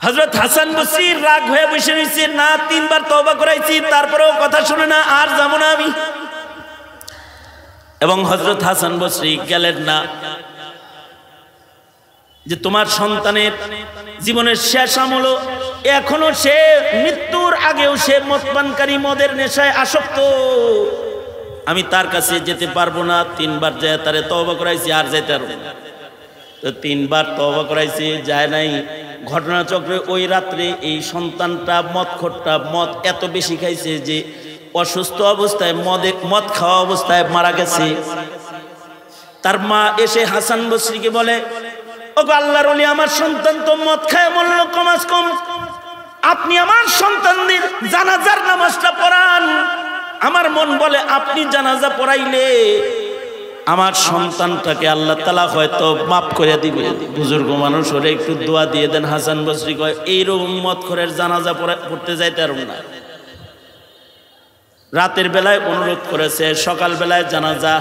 হযরত হাসান বসরি রাগ হয়ে বসে রয়েছে, না 3 বার তওবা করাইছি তারপরেও কথা শুনে না, আর যাব না আমি। এবং হযরত হাসান বসরি গেলেন না, যে তোমার সন্তানের জীবনের শেষ আমল, এখনো সে মৃত্যুর আগেও সে মদপানকারী, মদের নেশায় আসক্ত, আমি তার কাছে যেতে পারবো না। 3 বার যায় তারে তওবা করাইছি, আর যেতে পারবো না। তো 3 বার তওবা করাইছি, যায় নাই। ঘটনাচক্রে ওই রাত্রে এই সন্তানটা মদখোরটা মদ এত বেশি খাইছে যে অসুস্থ অবস্থায় মদ খাওয়া অবস্থায় মারা গেছে। তার মা এসে হাসান বসরিকে বলে, ও আল্লাহর ওলি, আমার সন্তান তো মদ খায় মরল, কমাস কম আপনি আমার সন্তানদের জানাজার নামাজটা পড়ান। আমার মন বলে আপনি জানাজা পড়াইলে আমার সন্তানটাকে আল্লাহ তাআলা হয়তো মাফ করে দিবে। বুজুর্গ মানুষ ওরে একটু দোয়া দিয়ে দেন। হাসান বসরি কয়, এইরকম মদখোরের জানাজা পড়তে যাইতে পারব না। রাতের বেলায় অনুরোধ করেছে, সকাল বেলায় জানাজা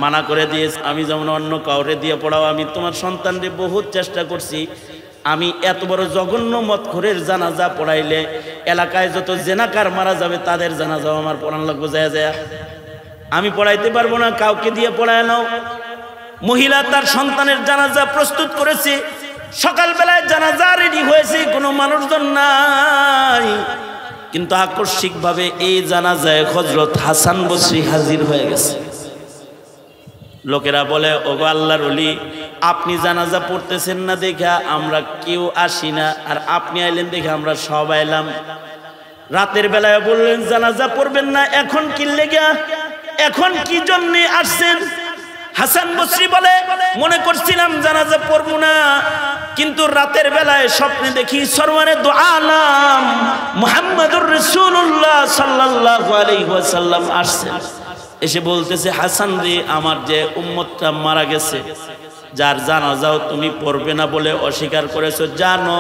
মানা করে দিয়েছে। আমি যেমন অন্য কাউরে দিয়ে পড়াও, আমি তোমার সন্তানকে বহুত চেষ্টা করছি, আমি এত বড় জঘন্য মদখোরের জানাজা পড়াইলে এলাকায় যত জেনাকার মারা যাবে তাদের জানাজাও আমার পড়ান লাগবে, যায় যায় আমি পড়াইতে পারবো না, কাউকে দিয়ে পড়ায় নাও। মহিলা তার সন্তানের জানাজা প্রস্তুত করেছে, সকালবেলায় জানাজা রেডি হয়েছে, কোনো মানুষজন নাই, কিন্তু আকস্মিকভাবে এই জানাজায় হযরত হাসান বসরি হাজির হয়ে গেছে। লোকেরা বলে, ওগো আল্লাহর ওলি, আপনি জানাজা পড়তেছেন না দেখা আমরা কেউ আসি না, আর আপনি আইলেন দেখে আমরা সব আইলাম। রাতের বেলায় বললেন জানাজা পড়বেন না, এখন কি লেগা, এখন কি জন্য আসছেন? হাসান বসরি বলে, মনে করছিলাম জানাজা পড়ব না, কিন্তু রাতের বেলায় স্বপ্নে দেখি সরওয়ারে দু আলাম মুহাম্মদুর রাসূলুল্লাহ সাল্লাল্লাহু আলাইহি ওয়াসাল্লাম আসছেন। এসে বলতেছে, হাসান রে, আমার যে উম্মতটা মারা গেছে, যার জানাজাও তুমি পড়বে না বলে অস্বীকার করেছো, জানো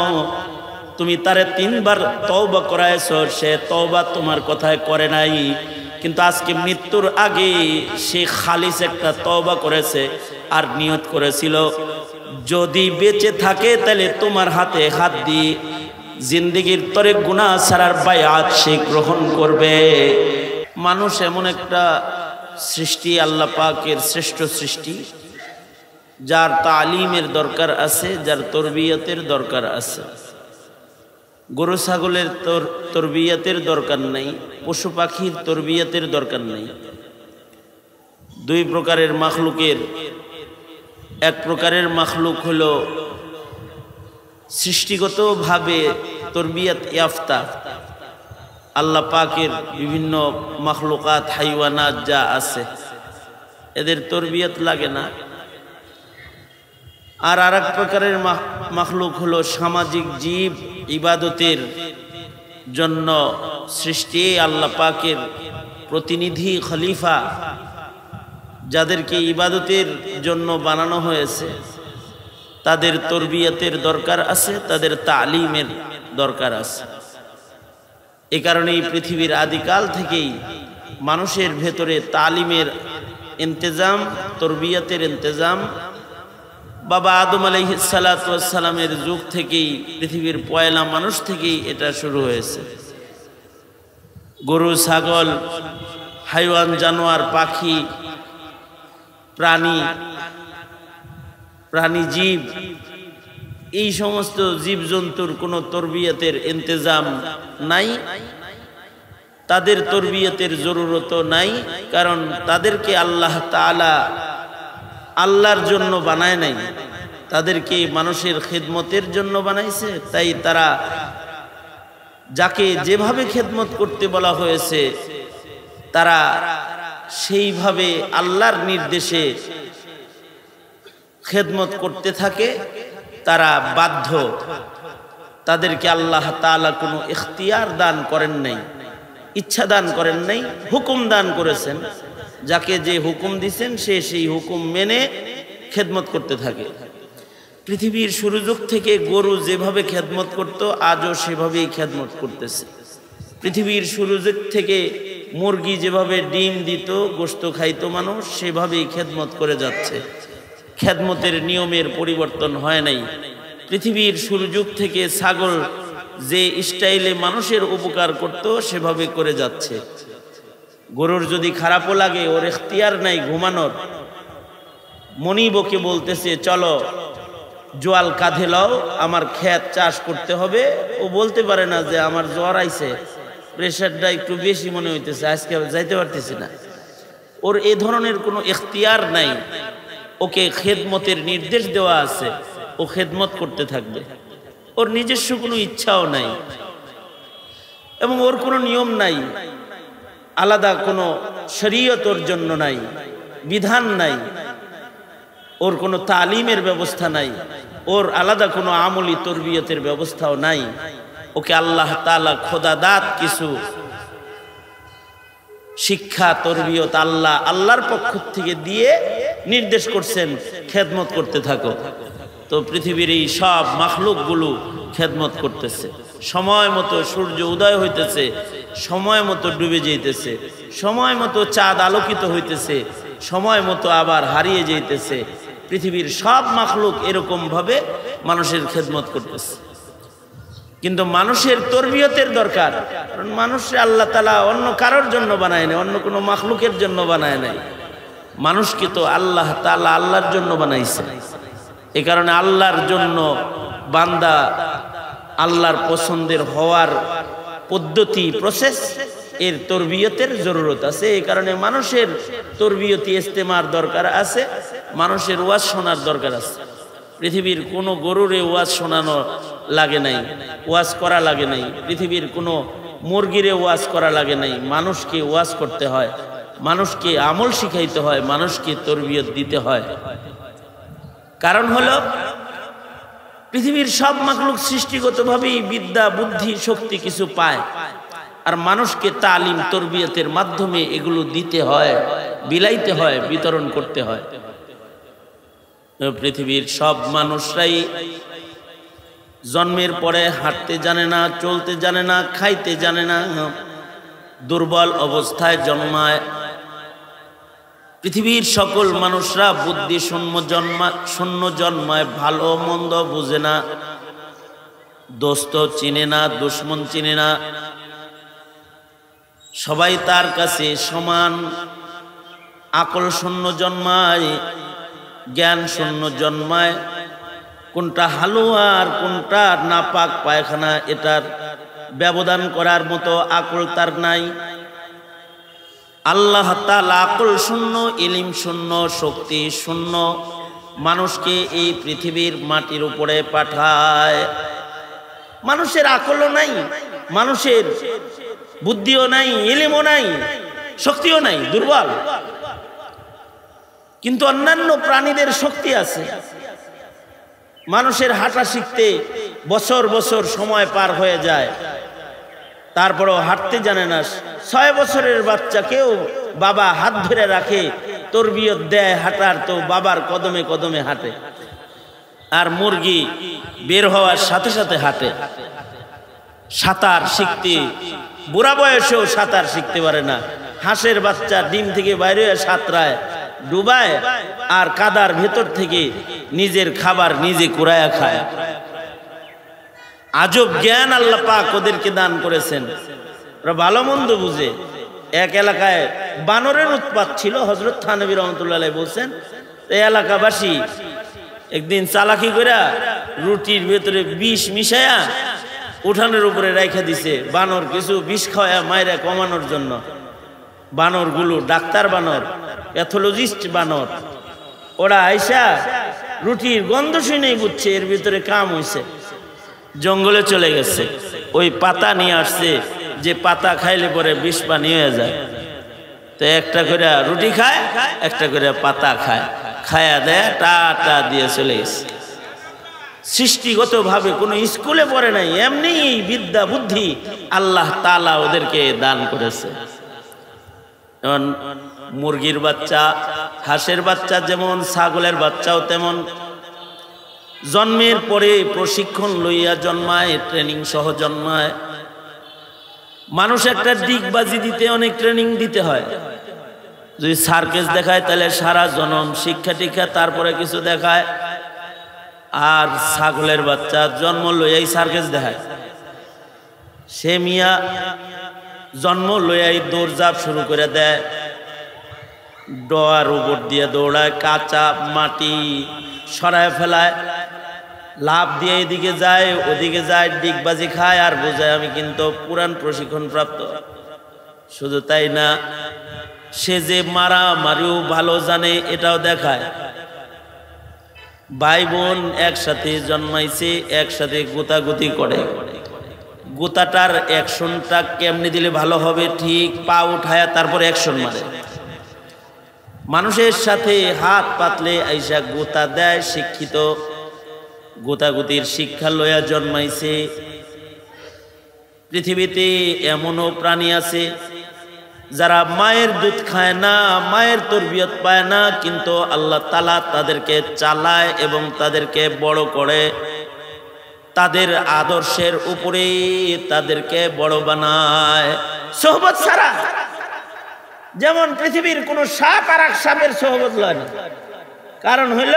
তুমি তারে 3 বার তওবা করাইছো, সে তওবা তোমার কথায় করে নাই, কিন্তু আজকে মৃত্যুর আগে সে খালিস একটা তওবা করেছে আর নিয়ত করেছিল যদি বেঁচে থাকে তাহলে তোমার হাতে হাত দিয়ে জিন্দেগির তরে গুনাহ ছাড়ার বায়াত সে গ্রহণ করবে। মানুষ এমন একটা সৃষ্টি, আল্লাহ পাকের শ্রেষ্ঠ সৃষ্টি, যার তালিমের দরকার আছে, যার তরবিয়তের দরকার আছে। গরু ছাগলের তরবিয়তের দরকার নেই, পশু পাখির তরবিয়তের দরকার নেই। 2 প্রকারের মাখলুকের, এক প্রকারের মাখলুক হলো সৃষ্টিগতভাবে তরবিয়ত ইয়াফতা, আল্লাহ পাকের বিভিন্ন মাখলুকাত হাইওয়ানাত যা আছে এদের তরবিয়ত লাগে না। আর আরেক প্রকারের মাখলুক হলো সামাজিক জীব, ইবাদতের জন্য সৃষ্টি, আল্লাহ পাকের প্রতিনিধি খলিফা, যাদেরকে ইবাদতের জন্য বানানো হয়েছে, তাদের তরবিয়তের দরকার আছে, তাদের তালিমের দরকার আছে। এই কারণেই পৃথিবীর আদিকাল থেকেই মানুষের ভেতরে তালিমের ইন্তজাম, তরবিয়তের ইন্তজাম বাবা আদম আলাইহিস সালাতু ওয়াস সালামের যুগ থেকেই, পৃথিবীর পয়লা মানুষ থেকেই এটা শুরু হয়েছে। গরু ছাগল, হাইওয়ান, জানোয়ার, পাখি, প্রাণীজীব, এই সমস্ত জীবজন্তুর কোনো তরবিয়তের ইন্তজাম নাই, তাদের তরবিয়তের জরুরত নাই, কারণ তাদেরকে আল্লাহ তাআলা আল্লাহর জন্য বানায় নাই, তাদেরকে মানুষের খেদমতের জন্য বানাইছে। তাই তারা যাকে যেভাবে খেদমত করতে বলা হয়েছে তারা সেইভাবে আল্লাহর নির্দেশে খেদমত করতে থাকে, তারা বাধ্য। তাদেরকে আল্লাহ তাআলা কোনো ইখতিয়ার দান করেন নাই, ইচ্ছা দান করেন নাই, হুকুম দান করেছেন। যাকে যে হুকুম দিয়েছেন সে সেই হুকুম মেনে খেদমত করতে থাকে। পৃথিবীর শুরুযুগ থেকে গরু যেভাবে খেদমত করত আজও সেভাবেই খেদমত করতেছে। পৃথিবীর শুরুযুগ থেকে মুরগি যেভাবে ডিম দিত, গোশত খাইতো মানুষ, সেভাবেই খেদমত করে যাচ্ছে। খেদমতের নিয়মের পরিবর্তন হয় নাই। পৃথিবীর শুরু যুগ থেকে ছাগল যে স্টাইলে মানুষের উপকার করত সেভাবে করে যাচ্ছে। গরুর যদি খারাপও লাগে, ওর এখতিয়ার নাই ঘুমানোর, মনিবকে বলতেছে চলো জোয়াল কাঁধে লও, আমার ক্ষেত চাষ করতে হবে। ও বলতে পারে না যে আমার জ্বর আইছে, প্রেশারটা একটু বেশি মনে হইতেছে, আজকে যাইতে পারতেছি না। ওর এ ধরনের কোনো এখতিয়ার নাই, ওকে খেদমতের নির্দেশ দেওয়া আছে, ও খেদমত করতে থাকবে। ওর নিজস্ব কোনো ইচ্ছাও নাই এবং ওর কোনো নিয়ম নাই, আলাদা কোনো শরীয়ত ওর জন্য নাই, বিধান নাই, ওর কোনো তালিমের ব্যবস্থা নাই, ওর আলাদা কোনো আমলি তরবিয়তের ব্যবস্থাও নাই। ওকে আল্লাহ তাআলা খোদাদাত কিছু শিক্ষা তরবিয়ত আল্লাহর পক্ষ থেকে দিয়ে নির্দেশ করছেন খেদমত করতে থাকো। তো পৃথিবীর এই সব মাখলুকগুলো খেদমত করতেছে। সময় মতো সূর্য উদয় হইতেছে, সময় মতো ডুবে যাইতেছে, সময় মতো চাঁদ আলোকিত হইতেছে, সময় মতো আবার হারিয়ে যাইতেছে। পৃথিবীর সব মাখলুক এরকম ভাবে মানুষের খেদমত করতেছে। কিন্তু মানুষের তরবিয়তের দরকার, কারণ মানুষকে আল্লাহ তাআলা অন্য কারোর জন্য বানায় নাই, অন্য কোনো মাখলুকের জন্য বানায় নাই। মানুষকে তো আল্লাহ তাআলা আল্লাহর জন্য বানাইছে। এই কারণে আল্লাহর জন্য বান্দা আল্লাহর পছন্দের হওয়ার পদ্ধতি, প্রসেস, এর তরবিয়তের জরুরত আছে। এই কারণে মানুষের তরবিয়তি ইস্তেমার দরকার আছে, মানুষের ওয়াজ শোনার দরকার আছে। পৃথিবীর কোনো গরুরে ওয়াজ শোনানো লাগে নাই, ওয়াজ করা লাগে নাই। পৃথিবীর কোনো মুরগিরে ওয়াজ করা লাগে নাই। মানুষকে ওয়াজ করতে হয়, মানুষকে আমল শিখাইতে হয়, মানুষকে তরবিয়ত দিতে হয়। কারণ হলো পৃথিবীর সব মাখলুক সৃষ্টিগতভাবেই বিদ্যা, বুদ্ধি, শক্তি কিছু পায়, আর মানুষকে তালিম তরবিয়তের মাধ্যমে এগুলো দিতে হয়, বিলাইতে হয়, বিতরণ করতে হয়। পৃথিবীর সব মানুষরাই জন্মের পরে হাঁটতে জানে না, চলতে জানে না, খাইতে জানে না, দুর্বল অবস্থায় জন্মায়। পৃথিবীর সকল মানুষরা বুদ্ধি শূন্য জন্মায়, ভালো মন্দ বুঝে না, দোস্ত চিনে না, দুশ্মন চিনে না, সবাই তার কাছে সমান। আকল শূন্য জন্মায়, জ্ঞান শূন্য জন্মায়। কোনটা হালুয়া আর কোনটা নাপাক পায়খানা, এটার ব্যবধান করার মতো আকল তার নাই। আল্লাহ তাআলা আকল শূন্য, ইলম শূন্য, শক্তি শূন্য মানুষকে এই পৃথিবীর মাটির উপরে পাঠায়। মানুষের আকলও নাই, মানুষের বুদ্ধিও নাই, ইলমও নাই, শক্তিও নাই, দুর্বল। কিন্তু অন্যান্য প্রাণীদের শক্তি আছে। মানুষের হাঁটা শিখতে বছর বছর সময় পার হয়ে যায়, তারপরেও হাঁটতে জানে না। 6 বছরের বাচ্চাকেও বাবা হাত ধরে রাখে, তরবিয়ত দেয় হাঁটার, তো বাবার কদমে কদমে হাঁটে। আর মুরগি বের হওয়ার সাথে সাথে হাঁটে। সাঁতার শিখতে বুড়া বয়সেও সাঁতার শিখতে পারে না। হাঁসের বাচ্চা ডিম থেকে বাইরে সাঁতরায়, ডুবায়, আর কাদার ভেতর থেকে নিজের খাবার নিজে কুড়ায়া খায়। আজব জ্ঞান আল্লাহ পাক ওদেরকে দান করেছেন, ওরা ভালো মন্দ বুঝে। এক এলাকায় বানরের উৎপাত ছিল। হযরত থানবী রাহমাতুল্লাহ আলাইহি বলছেন, এই এলাকাবাসী একদিন চালাকি করে রুটির ভেতরে বিষ মিশায়া উঠানের উপরে রাইখা দিছে। বানর কিছু বিষ খাওয়া মাইরা কমানোর জন্য। বানরগুলো ডাক্তার বানর, প্যাথোলজিস্ট বানর, ওরা আইসা রুটির গন্ধ শুনেই বুঝছে এর ভিতরে কাম হইছে। জঙ্গলে চলে গেছে, ওই পাতা নিয়ে আসছে, যে পাতা খাইলে পরে বিষ পানি হয়ে যায়। তো একটা করে রুটি খায়, একটা করে পাতা খায়, খায়া দেয়, টা দিয়ে চলে গেছে। সৃষ্টিগতভাবে কোনো স্কুলে পড়ে নাই, এমনি বিদ্যা বুদ্ধি আল্লাহ তাআলা ওদেরকে দান করেছে। যেমন মুরগির বাচ্চা, হাঁসের বাচ্চা যেমন, ছাগলের বাচ্চাও তেমন। জন্মের পরে প্রশিক্ষণ লইয়া জন্মায়, ট্রেনিং সহ জন্মায়। মানুষ একটা দিকবাজি দিতে অনেক ট্রেনিং দিতে হয়। যদি সার্কেস দেখায় তাহলে সারা জনম শিক্ষা টিক্ষা, তারপরে কিছু দেখায়। আর ছাগলের বাচ্চা জন্ম লইয়াই সার্কেস দেখায়। সে মিয়া জন্ম লইয়াই দৌড়ঝাঁপ শুরু করে দেয়, ডোয়ার উপর দিয়ে দৌড়ায়, কাঁচা মাটি সরায় ফেলায়, লাভ দিয়ে এদিকে যায় ওদিকে যায়, ডিগবাজি খায় আর বোঝায় আমি কিন্তু পুরান প্রশিক্ষণ প্রাপ্ত। শুধু তাই না, সে যে মারামারিও ভালো জানে এটাও দেখায়। ভাই বোন একসাথে জন্মাইছে, একসাথে গোতাগুতি করে, গোতাটার অ্যাকশনটা কেমনি দিলে ভালো হবে, ঠিক পা উঠায় তারপর অ্যাকশন মারে। মানুষের সাথে হাত পাতলে আইসা গোতা দেয়। শিক্ষিত, গোতাগুতির শিক্ষা লইয়া জন্মাইছে। পৃথিবীতে এমনও প্রাণী আছে যারা মায়ের দুধ খায় না, মায়ের তরবিয়ত পায় না, কিন্তু আল্লাহ তাআলা তাদেরকে চালায় এবং তাদেরকে বড় করে, তাদের আদর্শের উপরে তাদেরকে বড় বানায় সোহবত ছাড়া। যেমন পৃথিবীর কোন সাপ আর এক সাপের সোহবত লয় না। কারণ হইল,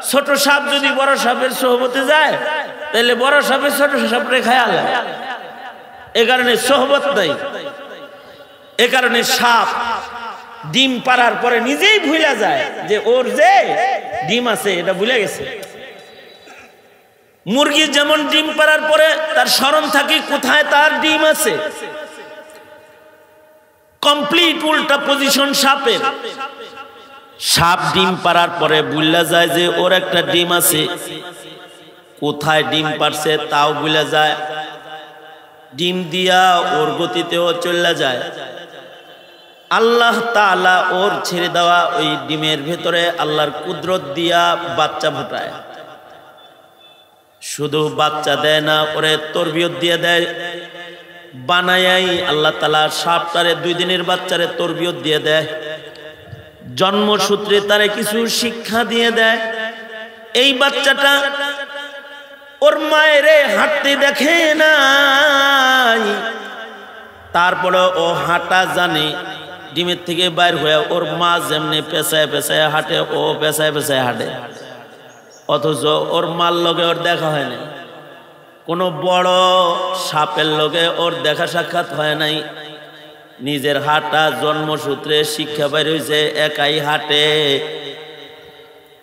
ছোট সাপ যদি বড় সাপের সোহবতে যায় তাহলে বড় সাপের ছোট সাপরে খায় আলাদা। এ কারণে সোহবত নাই। এ কারণে সাপ ডিম পাড়ার পরে নিজেই ভুলে যায় যে ওর যে ডিম আছে এটা ভুলে গেছে। মুরগি যেমন ডিম পাড়ার পরে তার স্মরণ থাকে কোথায় তার ডিম আছে, কমপ্লিট উল্টা পজিশন সাপের। সাপ ডিম পাড়ার পরে ভুলে যায় যে ওর একটা ডিম আছে, কোথায় ডিম পারছে তাও ভুলে যায়, ডিম দিয়া ওর গতিতেও চলে যায়। আল্লাহ তাআলা ওর ছেড়ে দেওয়া ওই ডিমের ভেতরে আল্লাহর কুদরত দিয়া বাচ্চা ফুটায়। শুধু বাচ্চা দেয় না, ওরে তরবিয়ত দিয়ে দেয়, বানায়াই আল্লাহ তাআলা সাপটারে 2 দিনের বাচ্চারে তরবিয়ত দিয়ে দেয়, জন্মসূত্রে তারে কিছু শিক্ষা দিয়ে দেয়। এই বাচ্চাটা ওর মায়েরে হাঁটতে দেখে নাই, তারপরে ও হাঁটা জানে। ডিমের থেকে বাইর হয়ে ওর মা যেমনি পেঁচায় পেঁচায় হাঁটে, ও পেঁচায় পেঁচায় হাঁটে, অথচ ওর মার লগে ওর দেখা হয় নাই। কোনো বড় সাপের লগে ওর দেখা সাক্ষাৎ হয় নাই। নিজের হাঁটা জন্মসূত্রে শিক্ষা বাইর হয়েছে, একাই হাঁটে।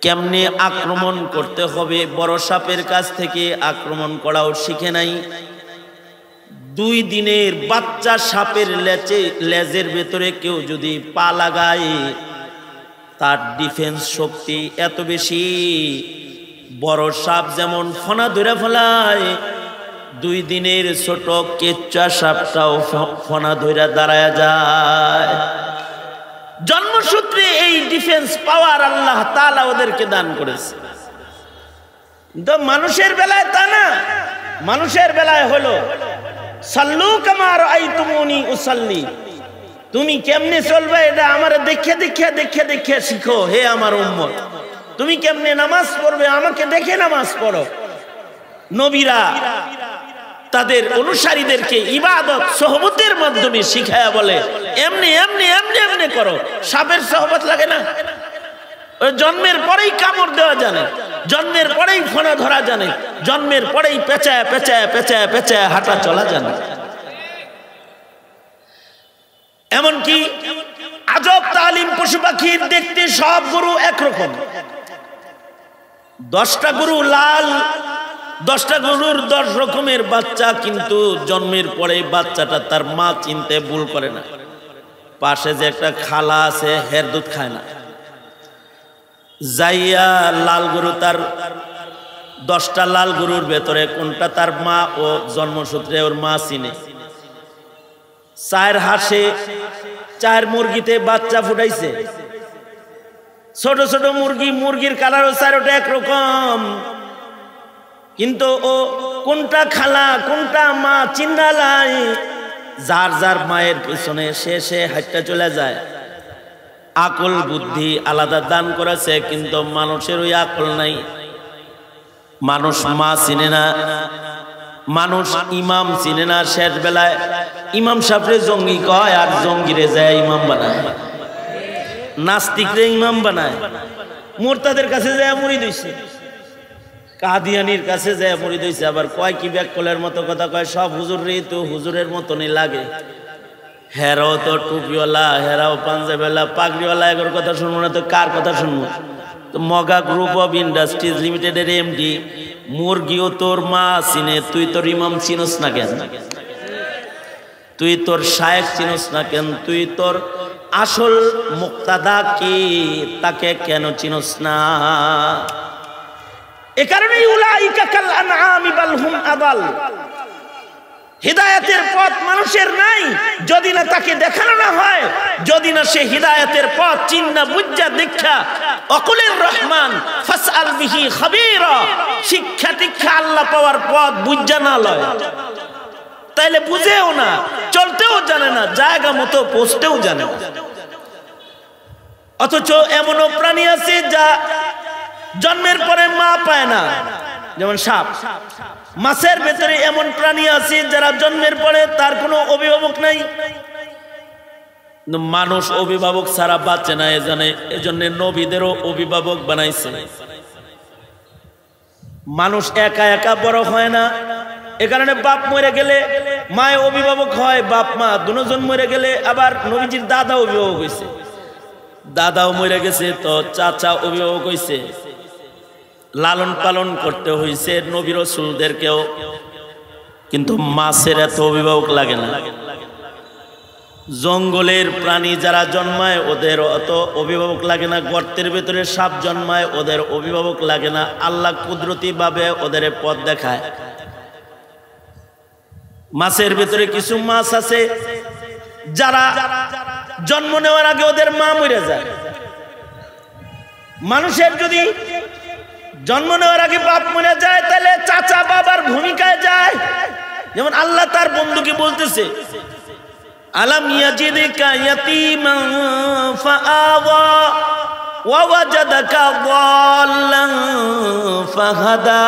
কেমনে আক্রমণ করতে হবে বড় সাপের কাছ থেকে আক্রমণ করাও শিখে নাই। 2 দিনের বাচ্চা সাপের লেজের ভেতরে কেউ যদি পা লাগায়, তার ডিফেন্স শক্তি এত বেশি, বড় সাপ যেমন ফনা ধরে ফেলায়, 2 দিনের ছোট কেচ্চা সাপটাও ফনা ধরে দাঁড়ায় যায়। জন্মসূত্রে এই ডিফেন্স পাওয়ার আল্লাহ তাআলা ওদেরকে দান করেছে। তো মানুষের বেলায় তা না। মানুষের বেলায় হলো সাল্লু কামা রাআইতুমুনি উসাল্লি, তুমি কেমনে চলবে এটা আমারে দেখে দেখে দেখে দেখে শিখো। হে আমার উম্মত, তুমি কেমনে নামাজ পড়বে আমাকে দেখে নামাজ পড়ো। নবীরা তাদের অনুসারীদেরকে ইবাদত সোহবতের মাধ্যমে শিখায়া বলে, এমনি এমনি এমনি এমনি করো। সাপের সোহবত লাগে না? ওই জন্মের পরেই কামড় দেওয়া জানে, জন্মের পরেই ফোনা ধরা জানে, জন্মের পরেই পেঁচায় পেঁচায় পেঁচায় পেঁচায় হাঁটা চলা জানে। এমনকি আজব তালিম পশু পাখির দেখতে সব গরু একরকম। 10টা গরু লাল, 10টা গরুর 10 রকমের বাচ্চা, কিন্তু জন্মের পরে বাচ্চাটা তার মা চিনতে ভুল করে না। পাশে যে একটা খালা আছে, হের দুধ খায় না, যাইয়া লাল গরু, তার 10টা লাল গরুর ভেতরে কোনটা তার মা, ও জন্মসূত্রে ওর মা চিনে। 4 হাঁসে 4 মুরগিতে বাচ্চা ফুটাইছে, ছোট ছোট মুরগি, মুরগির কালারও 4টা একরকম, কিন্তু ও কোনটা খালা কোনটা মা চিন্নালাই। যার যার মায়ের পিছনে সে হাঁটতে চলে যায়। আকল বুদ্ধি আলাদা দান করেছে, কিন্তু মানুষের ওই আকল নাই। মানুষ মা চিনে না, মানুষ ইমাম চিনে না। শেষ বেলায় ইমাম সাহেবরে জঙ্গি কয়, আর জঙ্গিরে যায় ইমাম বানায়, নাস্তিকরে ইমাম বানায়, মুরতাদের কাছে যায় মুড়ি দিছে। কাদিয়ানির কাছে যায় মুরিদ হইছে, আবার কয় কি ব্যাককলের মতো কথা কয়, সব হুজুর রে তো হুজুরের মতনই লাগে। হেরাও তো টুপিওয়ালা, হেরাও পাঞ্জাবিওয়ালা, পাগড়িওয়ালা, এগুলোর কথা শুনবো না তো কার কথা শুনবো? তো মগা গ্রুপ অফ ইন্ডাস্ট্রিজ লিমিটেডের এমডি মুরগিও তোর মা চিনে, তুই তোর ইমাম চিনস না কেন? তুই তোর শায়েখ চিনস না কেন? তুই তোর আসল মুক্তাদা কি তাকে কেন চিনস না? এ কারণেই উলাইকা কাল আনআমি বাল হুম আদাল। হিদায়াতের পথ মানুষের নাই যদি না তাকে দেখানো না হয়, যদি না সে হিদায়াতের পথ চিন্না বুঝা দীক্ষা অকুলের রহমান ফাসআল বিহি খাবীরা, শিক্ষা দীক্ষা আল্লাহ পাওয়ার পথ বুঝা না লয়, তাইলে বুঝেও না, চলতেও জানে না, জায়গা মতো পৌঁছতেও জানে না। অথচ এমনও প্রাণী আছে যা জন্মের পরে মা পায় না, যেমন সাপ। মাছের ভেতরে এমন প্রাণী আছে যারা জন্মের পরে তার কোনো অভিভাবক নাই। মানুষ অভিভাবক ছাড়া বাঁচে না, এজন্য নবীদেরও অভিভাবক বানাইছে। মানুষ একা একা বড় হয় না, এ কারণে বাপ মরে গেলে মায় অভিভাবক হয়, বাপ মা দুজন মরে গেলে আবার নবীজির দাদা অভিভাবক হয়েছে, দাদাও মরে গেছে তো চাচা অভিভাবক হয়েছে। লালন পালন করতে হয়েছে নবী রাসূলদেরকেও, কিন্তু মাছের এত অভিভাবক লাগে না। জঙ্গলের প্রাণী যারা জন্মায় ওদের অত অভিভাবক লাগে না, গর্তের ভেতরে সাপ জন্মায় ওদের অভিভাবক লাগে না, আল্লাহ কুদরতি ভাবে ওদের পথ দেখায়। মাছের ভেতরে কিছু মাছ আছে যারা জন্ম নেওয়ার আগে ওদের মা মরে যায়। মানুষের যদি জন্ম নেওয়ার আগে বাপ মরে যায় তাহলে চাচা বাবার ভূমিকায় যায়। যেমন আল্লাহ তার বন্ধুকে বলতেছে, আলাম ইয়াজিদকা ইয়াতীমান ফাআওয়া ওয়া ওয়াজাদাকা দাল্লান ফাহাদা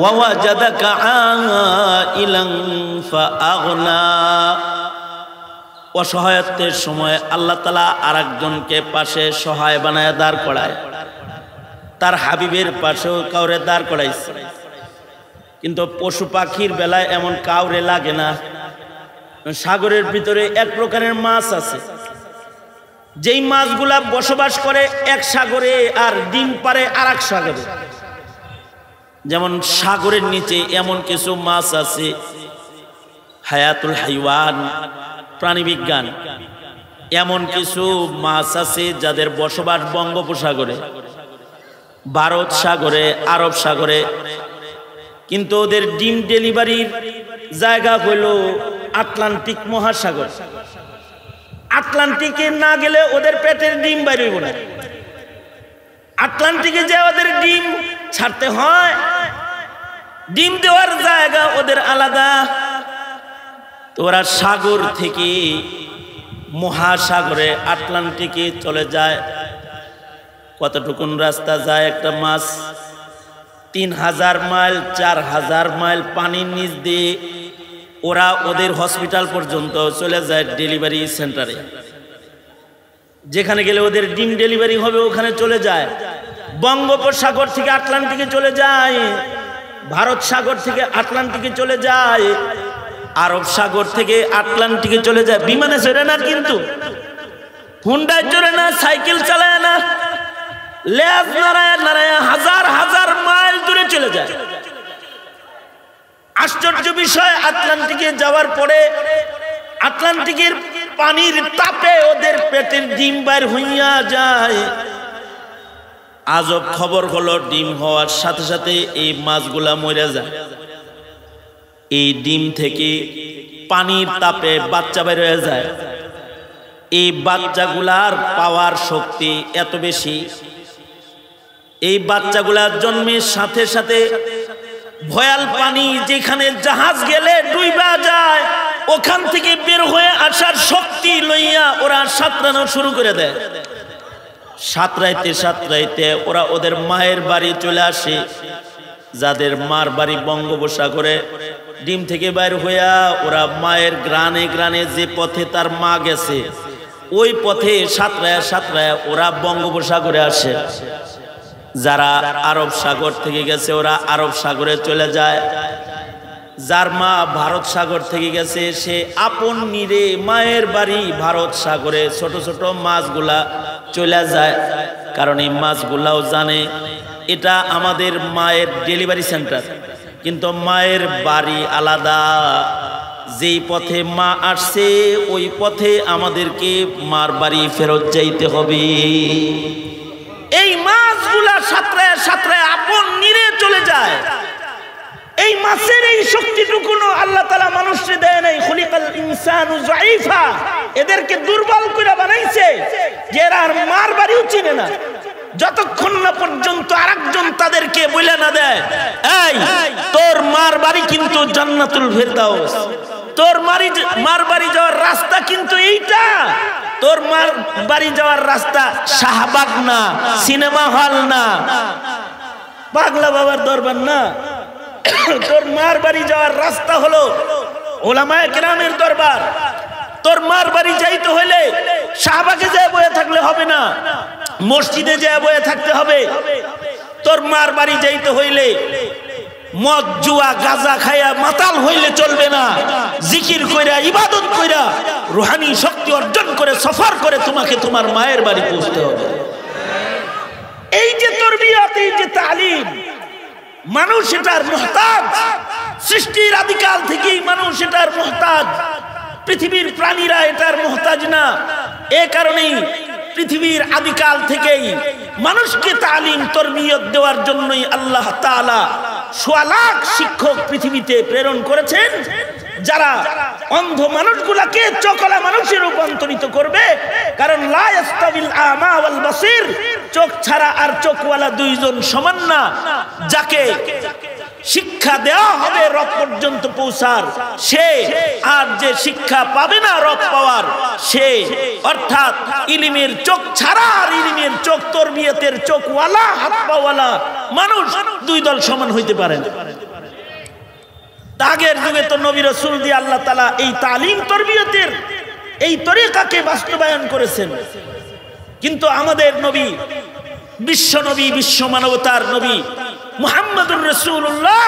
ওয়া ওয়াজাদাকা আইলান ফাআগনা। অসহায়ত্বের সময় আল্লাহ তাআলা আরেকজনকে পাশে সহায় বানায় দাঁড় করায়, তার হাবিবের পাশেও কাউরে দাঁড় করাইছে। কিন্তু পশু পাখির বেলায় এমন কাউরে লাগে না। সাগরের ভিতরে এক প্রকারের মাছ আছে, যেই মাছগুলা বসবাস করে এক সাগরে আর ডিম পারে আর এক সাগরে। যেমন সাগরের নিচে এমন কিছু মাছ আছে, হায়াতুল হাইওয়ান প্রাণী বিজ্ঞান, এমন কিছু মাছ আছে যাদের বসবাস বঙ্গোপসাগরে, ভারত সাগরে, আরব সাগরে, কিন্তু ওদের ডিম ডেলিভারির জায়গা হইল আটলান্টিক মহাসাগর। আটলান্টিকে না গেলে ওদের পেটের ডিম বাইর হইব না, আটলান্টিকে যে ওদের ডিম ছাড়তে হয়, ডিম দেওয়ার জায়গা ওদের আলাদা। তো ওরা সাগর থেকে মহাসাগরে আটলান্টিকে চলে যায়। কতটুকুন রাস্তা যায় একটা মাছ? 3000 মাইল 4000 মাইল পানির নিচ দিয়ে ওরা ওদের হসপিটাল পর্যন্ত চলে যায়, ডেলিভারি সেন্টারে, যেখানে গেলে ওদের ডিম ডেলিভারি হবে ওখানে চলে যায়। বঙ্গোপসাগর থেকে আটলান্টিকে চলে যায়, ভারত সাগর থেকে আটলান্টিকে চলে যায়, আরব সাগর থেকে আটলান্টিকে চলে যায়। বিমানে চড়ে না, কিন্তু হুন্ডায় চড়ে না, সাইকেল চালায় না, লেজ নাড়ায় নাড়ায় হাজার হাজার মাইল দূরে চলে যায়। আশ্চর্য বিষয়, আটলান্টিকে যাওয়ার পরে আটলান্টিকের পানির তাপে ওদের পেটের ডিম বাইর হইয়া যায়। আজব খবর হলো, ডিম হওয়ার সাথে সাথে এই মাছগুলা মরে যায়। এই ডিম থেকে পানির তাপে বাচ্চা বের হয়ে যায়। এই বাচ্চাগুলার পাওয়ার শক্তি এত বেশি, এই বাচ্চাগুলার জন্মের সাথে সাথে ভয়াল পানি যেখানে জাহাজ গেলে ডুইবা যায়, ওখান থেকে বের হয়ে আসার শক্তি লইয়া ওরা সাঁতরানো শুরু করে দেয়। সাঁতরাইতে সাঁতরাইতে ওরা ওদের মায়ের বাড়ি চলে আসে, যাদের মার বাড়ি বঙ্গোপসাগরে। ডিম থেকে বাইর হইয়া ওরা মায়ের গ্রানে গ্রানে যে পথে তার মা গেছে, ওই পথে সাঁতরায়া সাঁতরায়া ওরা বঙ্গোপসাগরে আসে। যারা আরব সাগর থেকে গেছে ওরা আরব সাগরে চলে যায়, যার মা ভারত সাগর থেকে গেছে সে আপন নিরে মায়ের বাড়ি ভারত সাগরে ছোট ছোট মাছগুলা চলে যায়, কারণ এই মাছগুলাও জানে এটা আমাদের মায়ের ডেলিভারি সেন্টার, কিন্তু মায়ের বাড়ি আলাদা। যেই পথে মা আসছে ওই পথে আমাদেরকে মার বাড়ি ফেরত যাইতে হবে। এই মাছগুলা সাঁতরায় সাঁতরায় আপন নিরে চলে যায়। এই মাছের এই শক্তিটুকু আল্লাহ তাআলা মানুষকে দেয় নাই। খুলিকাল ইনসানু যায়ীফা, এদেরকে দুর্বল করে বানাইছে যে এরা আর মার বাড়িও চিনে না, যতক্ষণ না পর্যন্ত আরেকজন তাদেরকে বলে না দেয় এই তোর মার বাড়ি কিন্তু জান্নাতুল ফেরদাউস, তোর মার বাড়ি যাওয়ার রাস্তা কিন্তু এইটা, তোর মার বাড়ি যাওয়ার রাস্তা শাহবাগ না, সিনেমা হল না, পাগলা বাবার দরবার না, তোর মার বাড়ি যাওয়ার রাস্তা হলো ওলামায়ে কেরামের দরবার। তোর মার বাড়ি যাইতে হলে শাহবাগে যায় বয়ে থাকলে হবে না, মসজিদে যায় বয়ে থাকতে হবে। তোর মার বাড়ি যাইতে হইলে মদ জুয়া গাঁজা খায়া মাতাল হইলে চলবে না, জিকির কইরা ইবাদত কইরা রুহানি শক্তি অর্জন করে সফর করে তোমাকে তোমার মায়ের বাড়ি পৌঁছতে হবে। এই যে তরবিয়ত, এই যে তালিম, মানুষ এটার মুহতাজ। সৃষ্টির আদিকাল থেকেই মানুষ এটার মুহতাজ, পৃথিবীর প্রাণীরা এটার মুহতাজ না। এ কারণেই পৃথিবীর আদিকাল থেকেই মানুষকে তালিম তরবিয়ত দেওয়ার জন্যই আল্লাহ তাআলা ১০০ লাখ শিক্ষক পৃথিবীতে প্রেরণ করেছেন, যারা অন্ধ মানুষগুলাকে চোখওয়ালা মানুষে রূপান্তরিত করবে। কারণ লা ইস্তাবিল আমা ওয়াল বাসির, চোখ ছাড়া আর চোখওয়ালা দুইজন সমান না। যাকে শিক্ষা দেওয়া হবে রব পর্যন্ত পৌঁছার, সে আর যে শিক্ষা পাবে না রব পাওয়ার, সে অর্থাৎ ইলমের চোখ ছাড়া আর ইলমের চোখ, তরবিয়তের চোখওয়ালা হাত পাওয়ালা মানুষ দুই দল সমান হইতে পারে না। আগের যুগে তো নবী রাসূল দিয়ে আল্লাহ তাআলা এই তালিম তরবিয়তের এই তরিকাকে বাস্তবায়ন করেছেন, কিন্তু আমাদের নবী, বিশ্ব নবী, বিশ্ব মানবতার নবী মুহাম্মদুর রাসূলুল্লাহ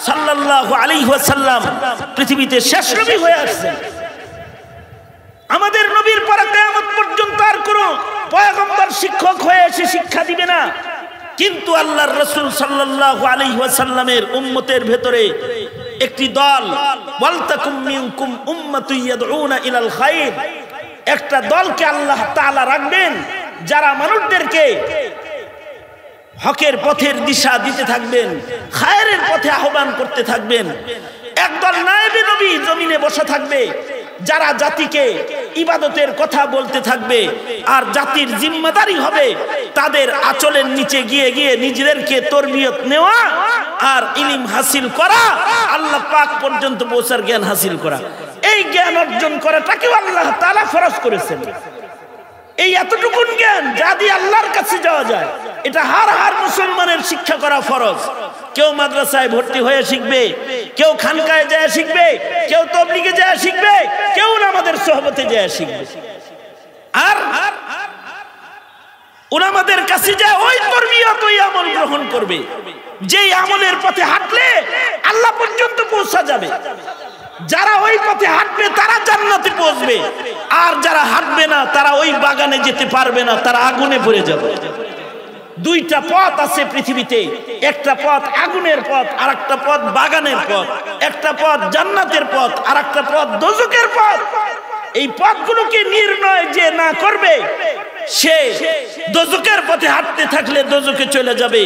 সাল্লাল্লাহু আলাইহি ওয়াসাল্লাম পৃথিবীতে শেষ নবী হয়ে আসছেন। আমাদের নবীর পরে কিয়ামত পর্যন্ত আর কোন পয়গম্বর শিক্ষক হয়ে এসে শিক্ষা দিবে না। কিন্তু আল্লাহর রাসূল সাল্লাল্লাহু আলাইহি ওয়াসাল্লামের উম্মতের ভেতরে একটি দল, ওয়ালতাকুম মিনকুম উম্মাতুন ইয়াদউনা ইলাল খায়র, একটা দলকে আল্লাহ তাআলা রাখবেন যারা মানুষদেরকে হকের পথের দিশা দিতে থাকবেন, খায়রের পথে আহ্বান করতে থাকবেন। একদল নায়েবে নবী জমিনে বসে থাকবে যারা জাতিকে ইবাদতের কথা বলতে থাকবে, আর জাতির জিম্মাদারি হবে তাদের আঁচলের নিচে গিয়ে গিয়ে নিজেদেরকে তরবিয়ত নেওয়া আর ইলম হাসিল করা, আল্লাহ পাক পর্যন্ত পৌঁছার জ্ঞান হাসিল করা। এই জ্ঞান অর্জন করাটাকেও আল্লাহ তাআলা ফরজ করেছেন। এই এতটুকু জ্ঞান যা দিয়ে আল্লাহর কাছে যাওয়া যায়, এটা হার মুসলমানের শিক্ষা করা ফরজ। কেউ মাদ্রাসায় ভর্তি হয়ে শিখবে, কেউ খানকায় যায় শিখবে, কেউ তাবলীগে যায় শিখবে, কেউ আমাদের সোহবতে যায় শিখবে। আর উলামাদের কাছে যায় ওই তরবিয়ত, ওই আমল গ্রহণ করবে যেই আমলের পথে হাঁটলে আল্লাহ পর্যন্ত পৌঁছা যাবে। যারা ওই পথে হাঁটবে তারা জান্নাতে পৌঁছবে, আর যারা হাঁটবে না তারা ওই বাগানে যেতে পারবে না, তারা আগুনে পড়ে যাবে। দুইটা পথ আছে পৃথিবীতে, একটা পথ আগুনের পথ, আর একটা পথ বাগানের পথ। একটা পথ জান্নাতের পথ, আর একটা পথ দোজখের পথ। এই পথগুলোকে নির্ণয় যে না করবে সে দোজখের পথে হাঁটতে থাকলে দোজখে চলে যাবে।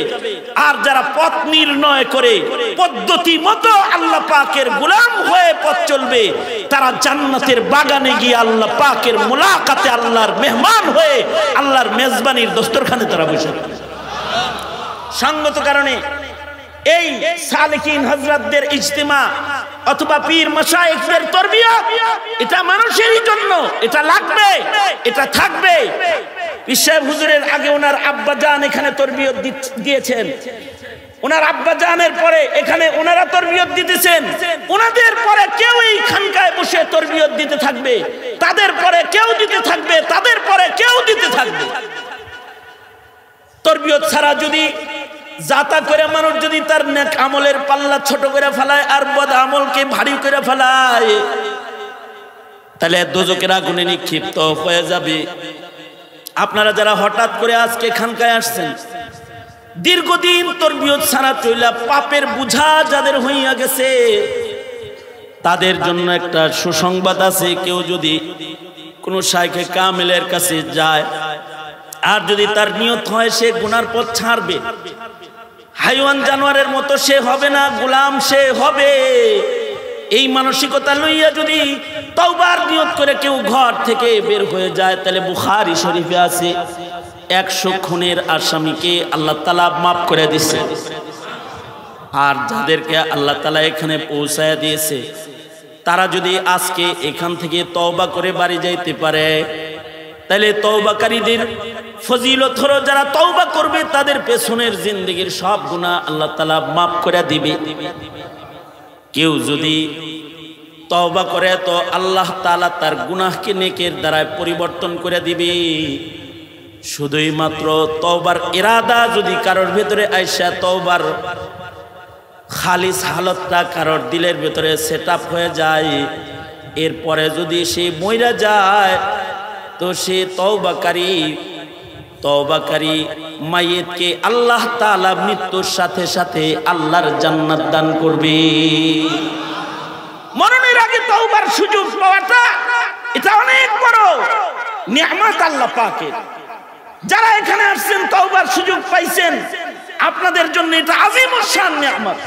আর যারা পথ নির্ণয় করে পদ্ধতি মতো আল্লাহ পাকের গোলাম হয়ে পথ চলবে, তারা জান্নাতের বাগানে গিয়ে আল্লাহ পাকের মুলাকাতে আল্লাহর মেহমান হয়ে আল্লাহর মেজবানির দস্তরখানে তারা বসে। সঙ্গত কারণে এই সালেকিন হযরতদের ইজতিমা অথবা পীর মাশায়েখদের তরবিয়ত, এটা মানুষেরই জন্য, এটা লাগবে, এটা থাকবে। পীর সাহেব হুজুরের আগে ওনার আব্বা জান এখানে তরবিয়ত দিয়েছেন, ওনার আব্বা জানের পরে এখানে ওনারা তরবিয়ত দিতেছেন, ওনাদের পরে কেউ এই খানকায় বসে তরবিয়ত দিতে থাকবে, তাদের পরে কেউ দিতে থাকবে, তাদের পরে কেউ দিতে থাকবে। তরবিয়ত ছাড়া যদি যাতা করে মানুষ যদি তার নেক আমলের পাল্লা ছোট করে ফেলায় আর বদ আমলকে ভারী করে ফেলায়, তাহলে দোজকের আগুনে নিক্ষিপ্ত হয়ে যাবে। আপনারা যারা হঠাৎ করে আজকে খানকায় আসছেন, দীর্ঘদিন তরবিয়ত ছাড়া চইলা পাপের বুঝা যাদের হইয়া গেছে, তাদের জন্য একটা সুসংবাদ আছে। কেউ যদি কোন শাইখে কামেলের কাছে যায় আর যদি তার নিয়ত হয় সে গুনার পথ ছাড়বে, হাইওয়ান জানোয়ারের মতো সে হবে না, গোলাম সে হবে, এই মানসিকতা লইয়া যদি তওবার নিয়ত করে কেউ ঘর থেকে বের হয়ে যায়, তাহলে বুখারী শরীফে আছে 100 খুনের আসামিকে আল্লাহ তাআলা মাফ করে দিয়েছে। আর যাদেরকে আল্লাহ তাআলা এখানে পৌঁছায় দিয়েছে, তারা যদি আজকে এখান থেকে তওবা করে বাড়ি যাইতে পারে, তাহলে তওবাকারীদের ফজিলত হলো যারা তওবা করবে তাদের পেছনের জিন্দেগির সব গুনাহ আল্লাহ তাআলা মাফ করে দিবে। কেউ যদি তওবা করে তো আল্লাহ তাআলা তার গুনাহকে নেকের দ্বারা পরিবর্তন করে দিবে। শুধুই মাত্র তওবার ইরাদা যদি কারোর ভেতরে আইসা তওবার খালিস হালতটা কারোর দিলের ভেতরে সেটআপ হয়ে যায়, এরপরে যদি সে মইরা যায় তো সে তওবাকারী মাইয়িতকে আল্লাহ তাআলা মৃত্যুর সাথে সাথে আল্লাহর জান্নাত দান করবে। মরণের আগে তওবার সুযোগ পাওয়াটা এটা অনেক বড় নিয়ামত আল্লাহ পাকের। যারা এখানে আসছেন তওবার সুযোগ পাইছেন, আপনাদের জন্য এটা আযীমুশ শান নিয়ামত।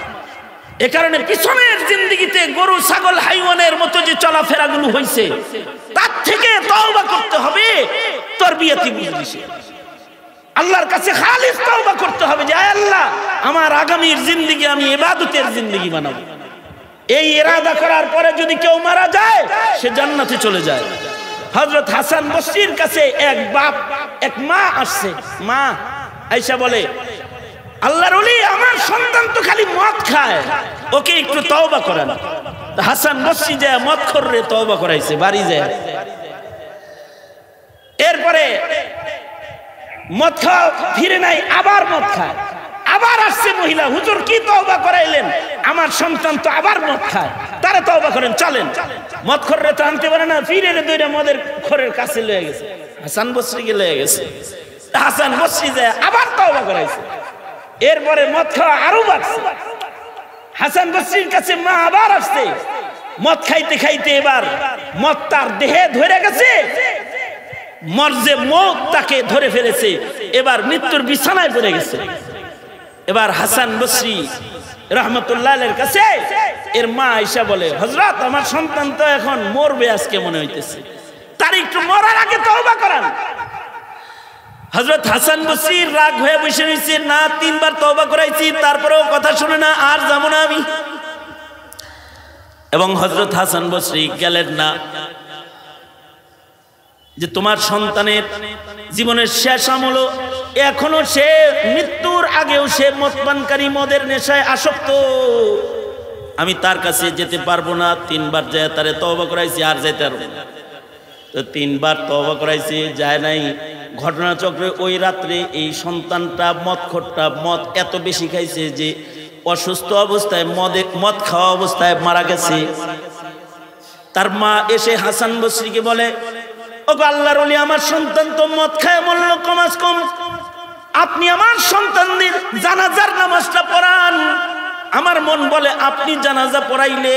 এ কারণে পিছনের জিন্দেগিতে গরু ছাগল হাইওয়ানের মতো যে চলাফেরাগুলো হয়েছে, তার থেকে তওবা করতে হবে তরবিয়তি মজলিসে। আল্লাহর কাছে খালিস তওবা করতে হবে যে আল্লাহ, আমার আগামীর জিন্দেগি আমি ইবাদতের জিন্দেগি বানাবো। এই ইরাদা করার পরে যদি কেউ মারা যায়, সে জান্নাতে চলে যায়। হযরত হাসান বসরির কাছে এক বাপ এক মা আসছে। মা আয়েশা বলে, আল্লাহর ওলি, আমার সন্তান তো খালি মদ খায়, ওকে একটু তওবা করান। হাসান বসরি যায় মদ খোররে তওবা করাইছে বাড়ি যায়। এরপরে মদ খাওয়া ফিরে নাই, আবার মদ খায়। আবার আসছে মহিলা, হুজুর কি তওবা করাইলেন? আমার সন্তান তো আবার মদ খায়, তারা তওবা করেন, চলেন। মদ খোররে তো আনতে পারে না, ফিরে দুইটা মদের খোরের কাছে লয়ে গেছে, হাসান বসরিকে লয়ে গেছে। হাসান বসরি যায় আবার তওবা করাইছে। এরপরে মদ খাওয়া আরো বাড়ছে। হাসান বসরির কাছে মা আবার আসছে। মদ খাইতে খাইতে এবার মদ তার দেহে ধরে গেছে, মরজে মৌত তাকে ধরে ফেলেছে, এবার মৃত্যুর বিছানায় পড়ে গেছে। এবার হাসান বসরি রহমতুল্লাহ আলাইহির কাছে এর মা আয়েশা বলে, হযরত, আমার সন্তান তো এখন মরবে আজকে মনে হইতেছে, তার একটু মরার আগে তওবা করান। হযরত হাসান বসরি রাগ হয়ে বসে রয়েছে, না 3 বার তওবা করাইছি, তারপরেও কথা শুনে না, আর যাব না আমি। এবং হযরত হাসান বসরি গেলেন না, যে তোমার সন্তানের জীবনের শেষ আমল এখনো সে মৃত্যুর আগেও সে মদপানকারী, মদের নেশায় আসক্ত, আমি তার কাছে যেতে পারবো না। 3 বার যায় তারে তওবা করাইছি, আর যাইতে পারবো না। তো 3 বার তওবা করাইছি, যায় নাই। ঘটনাচক্রে ওই রাত্রে এই সন্তানটা মদখোরটা মদ এত বেশি খাইছে যে অসুস্থ অবস্থায় মদ খাওয়া অবস্থায় মারা গেছে। তার মা এসে হাসান বসরিকে বলে, ওগো আল্লাহর ওলি, আমার সন্তান তো মদ খায় মরল, কমাস কম আপনি আমার সন্তানদের জানাজার নামাজটা পড়ান। আমার মন বলে আপনি জানাজা পড়াইলে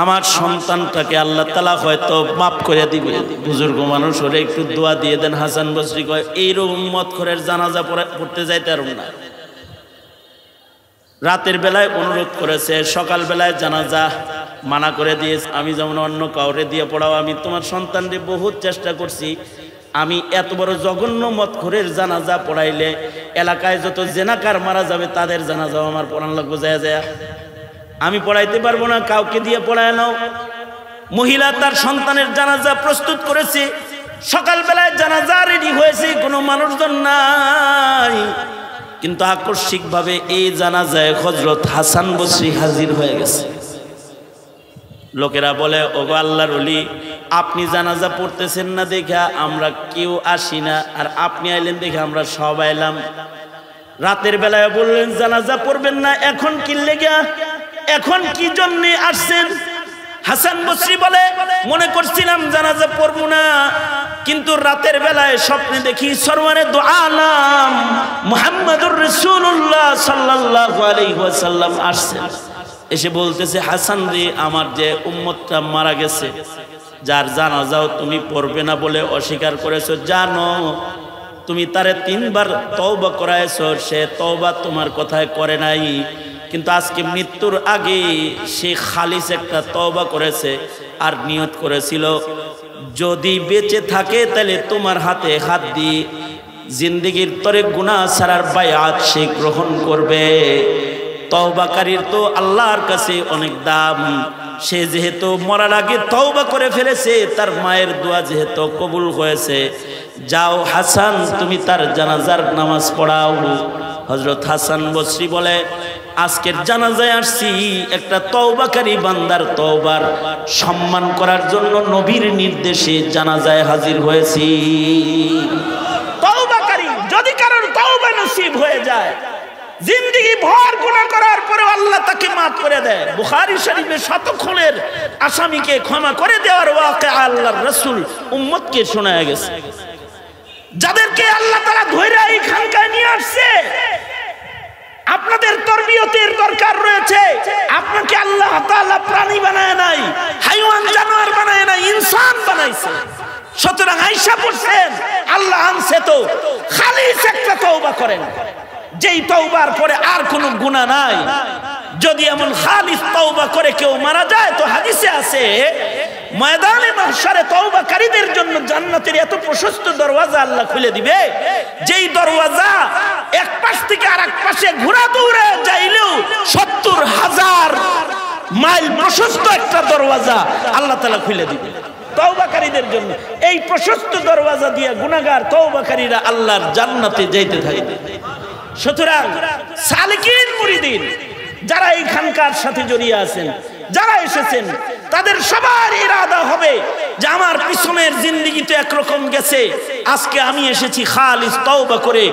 আমার সন্তানটাকে আল্লাহ তাআলা হয়তো মাফ করে দিবে। বুজুর্গ মানুষ হলে একটু দোয়া দিয়ে দেন। হাসান বসরি কয়, এইরকম মদখোরের জানাজা পড়তে যাইতে পারব না। রাতের বেলায় অনুরোধ করেছে, সকাল বেলায় জানাজা মানা করে দিয়েছে। আমি যেমন অন্য কাউরে দিয়ে পড়াও, আমি তোমার সন্তানরে বহুত চেষ্টা করছি, আমি এত বড় জঘন্য মদখোরের জানাজা পড়াইলে এলাকায় যত জেনাকার মারা যাবে তাদের জানাজাও আমার পড়ান লাগবে, যায় যায় আমি পড়াইতে পারবো না, কাউকে দিয়ে পড়ায় নাও। মহিলা তার সন্তানের জানাজা প্রস্তুত করেছে, সকালবেলায় জানাজা রেডি হয়েছে, কোনো মানুষজন নাই, কিন্তু আকস্মিকভাবে এই জানাজায় হযরত হাসান বসরি হাজির হয়ে গেছে। লোকেরা বলে, ওগো আল্লাহর ওলি, আপনি জানাজা পড়তেছেন না দেখা আমরা কেউ আসি না, আর আপনি আইলেন দেখে আমরা সব আইলাম। রাতের বেলায় বললেন জানাজা পড়বেন না, এখন কি লেগা, এখন কি জন্য আসছেন? হাসান বসরি বলে, মনে করছিলাম জানাজা পড়বো না, কিন্তু রাতের বেলায় স্বপ্নে দেখি সরওয়ারে দু আলাম মুহাম্মদুর রাসূলুল্লাহ সাল্লাল্লাহু আলাইহি ওয়াসাল্লাম আসছেন। এসে বলতেছে, হাসান রে, আমার যে উম্মতটা মারা গেছে, যার জানাজাও তুমি পড়বে না বলে অস্বীকার করেছো, জানো তুমি তারে 3 বার তওবা করাইছো, সে তওবা তোমার কথায় করে নাই, কিন্তু আজকে মৃত্যুর আগে সে খালিস একটা তওবা করেছে আর নিয়ত করেছিল যদি বেঁচে থাকে তাহলে তোমার হাতে হাত দিয়ে জিন্দেগির তরে গুনাহ ছাড়ার বায়াত সে গ্রহণ করবে। তওবাকারীর তো আল্লাহর কাছে অনেক দাম। সে যেহেতু মরার আগে তওবা করে ফেলেছে, তার মায়ের দোয়া যেহেতু কবুল হয়েছে, যাও হাসান তুমি তার জানাজার নামাজ পড়াও। হযরত হাসান বসরি বলে, আজকের জানাজায় আসছি একটা তওবাকারী বান্দার তওবার সম্মান করার জন্য নবীর নির্দেশে জানাজায় হাজির হয়েছি। তওবাকারী যদি কারোর তওবা নসিব হয়ে যায়, জিন্দেগি ভর গুনাহ করার পরে আল্লাহ তাকে মাফ করে দেয়। বুখারী শরীফে শত খুনের আসামিকে ক্ষমা করে দেওয়ার ওয়াকিয়া আল্লাহর রাসূল উম্মতকে শোনায় গেছে। যাদেরকে আল্লাহ তাআলা ধরে এই খানকায় নিয়ে আসছে, আপনাদের তরবিয়তের দরকার রয়েছে। আপনাকে আল্লাহ তাআলা প্রাণী বানায় নাই, হাইওয়ান জানোয়ার বানায় নাই, ইনসান বানাইছে। সুতরাং আয়েশা বলছেন, আল্লাহ আনছে তো খালিস একটা তওবা করেন, যেই তওবার পরে আর কোনো গুনাহ নাই। যদি এমন খালিস তওবা করে কেউ মারা যায়, তো হাদিসে আছে ময়দানে মাহশারে তওবাকারীদের জন্য জান্নাতের এত প্রশস্ত দরওয়াজা আল্লাহ খুলে দিবে, যেই দরওয়াজা এক পাশ থেকে আরেক পাশে ঘোড়া দৌড়ে যাইলেও ৭০,০০০ মাইল প্রশস্ত একটা দরওয়াজা আল্লাহ তাআলা খুলে দিবে তওবাকারীদের জন্য। এই প্রশস্ত দরওয়াজা দিয়ে গুনাহগার তওবাকারীরা আল্লাহর জান্নাতে যাইতে থাকবে। সুতরাং সালিকিন মুরিদিন যারা এই খানকার সাথে জড়িয়ে আছেন, যারা এসেছেন, তাদের সবার ইরাদা হবে যে আমার পিছনের জিন্দেগিতে একরকম গেছে, আজকে আমি এসেছি খালিস তওবা করে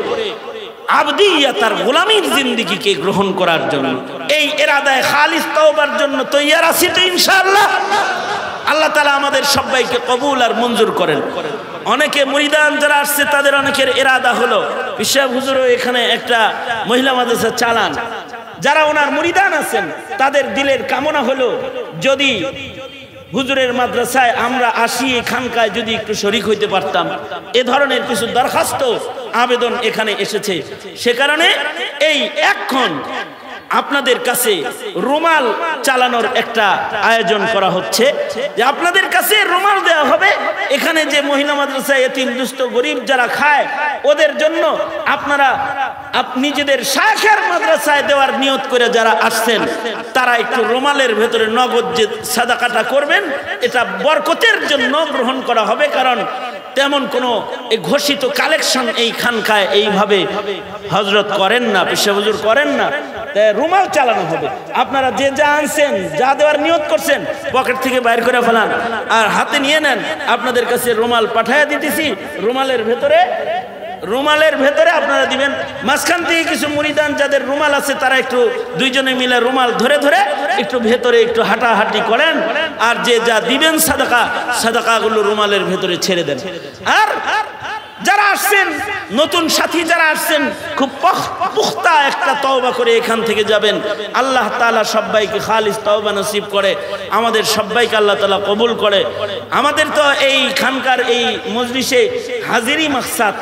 আবদিয়াতার গোলামীর জিন্দেগিকে গ্রহণ করার জন্য। এই ইরাদায় খালিস তওবার জন্য তৈয়ার আছি তো ইনশাআল্লাহ। আল্লাহ তাআলা আমাদের সবাইকে কবুল আর মঞ্জুর করেন। অনেকে মুরিদান যারা আসছে, তাদের অনেকের ইরাদা হলো পিশাব হুজুরও এখানে একটা মহিলা মাদ্রাসা চালান। যারা ওনার মুরিদান আছেন, তাদের দিলের কামনা হলো যদি হুজুরের মাদ্রাসায় আমরা আসি, এখানকায় যদি একটু শরীক হইতে পারতাম। এ ধরনের কিছু দরখাস্ত আবেদন এখানে এসেছে। সে কারণে এই এখন আপনাদের কাছে রুমাল চালানোর একটা আয়োজন করা হচ্ছে, যে আপনাদের কাছে রুমাল দেওয়া হবে। এখানে যে মহিলা মাদ্রাসায় এতিম দুস্থ গরিব যারা খায়, ওদের জন্য আপনারা নিজেদের শায়খের মাদ্রাসায় দেওয়ার নিয়ত করে যারা আসছেন, তারা একটু রুমালের ভেতরে নগদ যে সাদাকাটা করবেন, এটা বরকতের জন্য গ্রহণ করা হবে। কারণ তেমন কোনো ঘোষিত কালেকশন এই খানকায় এইভাবে হযরত করেন না, পেশা হুজুর করেন না। রুমাল চালানো হবে। আপনারা যে যা আনছেন, যা দেওয়ার নিয়ত করছেন, পকেট থেকে বাইর করে ফেলান আর হাতে নিয়ে নেন। আপনাদের কাছে রুমাল পাঠাইয়া দিতেছি। রুমালের ভেতরে আপনারা দিবেন। মাঝখান থেকে কিছু মুরিদান যাদের রুমাল আছে, তারা একটু দুইজনে মিলে রুমাল ধরে ধরে একটু ভেতরে একটু হাঁটাহাঁটি করেন। আর যে যা দিবেন সাদাকাগুলো রুমালের ভেতরে ছেড়ে দেন। আর যারা আসছেন, নতুন সাথী যারা আসছেন, খুব পুখতা একটা তওবা করে এখান থেকে যাবেন। আল্লাহ তাআলা সবাইকে খালিস তওবা নসিব করে, আমাদের সবাইকে আল্লাহ তাআলা কবুল করে। আমাদের তো এই খানকার এই মজলিসে হাজিরি মাকসাদ।